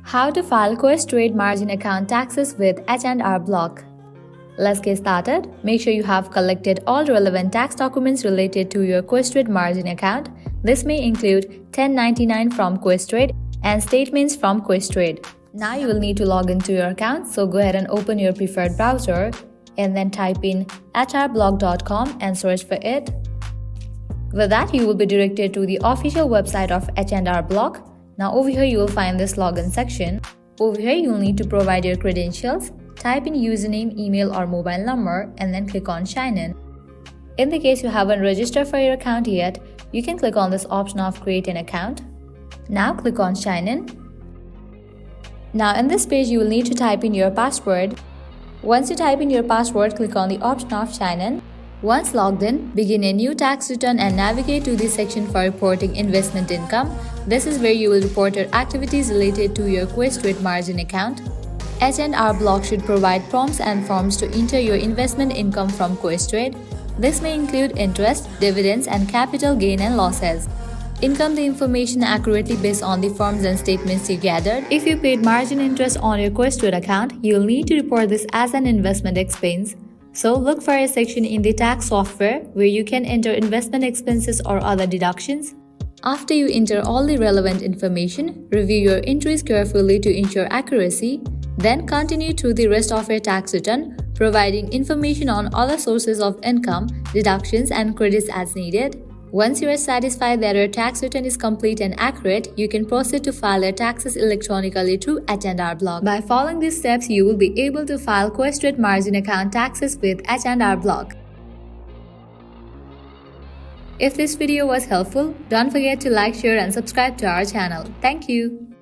How to file Questrade Margin Account taxes with H&R Block. Let's get started. Make sure you have collected all relevant tax documents related to your Questrade Margin Account. This may include 1099 from Questrade and statements from Questrade. Now you will need to log into your account, so go ahead and open your preferred browser and then type in hrblock.com and search for it. With that, you will be directed to the official website of H&R Block. Now over here you will find this login section. Over here you will need to provide your credentials, type in username, email or mobile number and then click on sign in. In the case you haven't registered for your account yet, you can click on this option of create an account. Now click on sign in. Now in this page you will need to type in your password. Once you type in your password, click on the option of sign in. Once logged in, begin a new tax return and navigate to the section for reporting investment income. This is where you will report your activities related to your Questrade Margin Account. H&R Block should provide prompts and forms to enter your investment income from Questrade. This may include interest, dividends, and capital gain and losses. Income the information accurately based on the forms and statements you gathered. If you paid margin interest on your Questrade account, you will need to report this as an investment expense. So look for a section in the tax software where you can enter investment expenses or other deductions. After you enter all the relevant information, review your entries carefully to ensure accuracy. Then continue through the rest of your tax return, providing information on other sources of income, deductions and credits as needed. Once you are satisfied that your tax return is complete and accurate, you can proceed to file your taxes electronically through H&R Block. By following these steps, you will be able to file Questrade Margin Account taxes with H&R Block. If this video was helpful, don't forget to like, share and subscribe to our channel. Thank you.